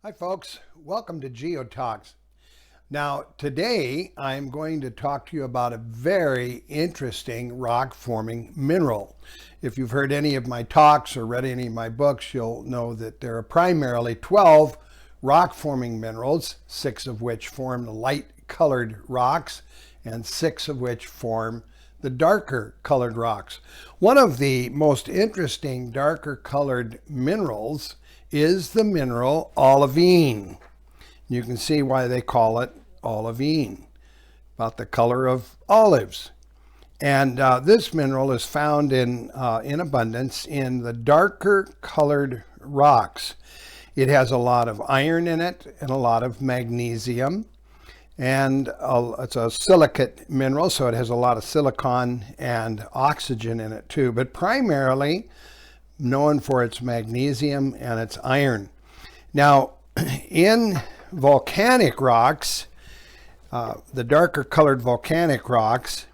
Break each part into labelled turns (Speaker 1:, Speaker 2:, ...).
Speaker 1: Hi folks, welcome to Geo Talks. Now today I'm going to talk to you about a very interesting rock forming mineral. If you've heard any of my talks or read any of my books, you'll know that there are primarily 12 rock forming minerals, 6 of which form the light colored rocks and 6 of which form the darker colored rocks. One of the most interesting darker colored minerals is the mineral olivine. You can see why they call it olivine, about the color of olives. And this mineral is found in abundance in the darker colored rocks. It has a lot of iron in it and a lot of magnesium. And it's a silicate mineral, so it has a lot of silicon and oxygen in it too, but primarily known for its magnesium and its iron. Now, in volcanic rocks, the darker colored volcanic rocks,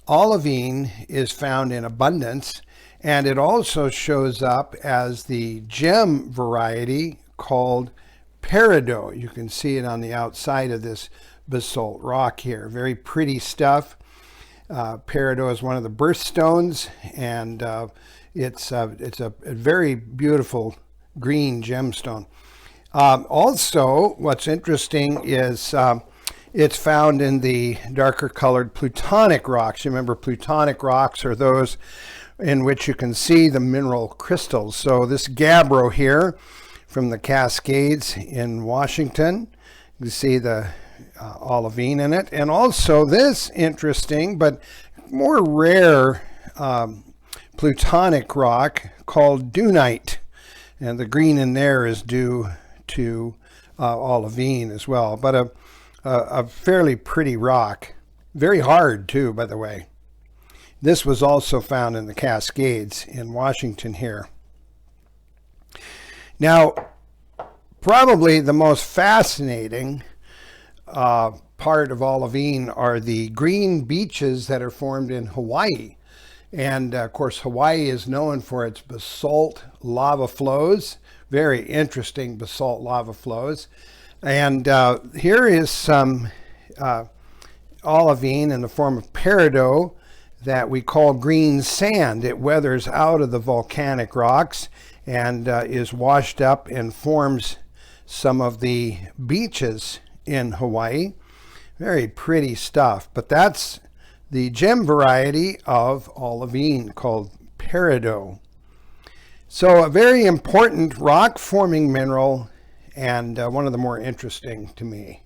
Speaker 1: olivine is found in abundance, and it also shows up as the gem variety called peridot. You can see it on the outside of this basalt rock here. Very pretty stuff. Peridot is one of the birthstones, and it's a very beautiful green gemstone. Also, what's interesting is it's found in the darker colored plutonic rocks. You remember plutonic rocks are those in which you can see the mineral crystals. So this gabbro here from the Cascades in Washington, you see the olivine in it. And also this interesting but more rare plutonic rock called dunite, and the green in there is due to olivine as well, but a fairly pretty rock, very hard too, by the way. This was also found in the Cascades in Washington here. Now, probably the most fascinating part of olivine are the green beaches that are formed in Hawaii. And of course, Hawaii is known for its basalt lava flows, very interesting basalt lava flows. And here is some olivine in the form of peridot that we call green sand. It weathers out of the volcanic rocks and is washed up and forms some of the beaches in Hawaii. Very pretty stuff, but that's the gem variety of olivine called peridot. So a very important rock forming mineral, and one of the more interesting to me.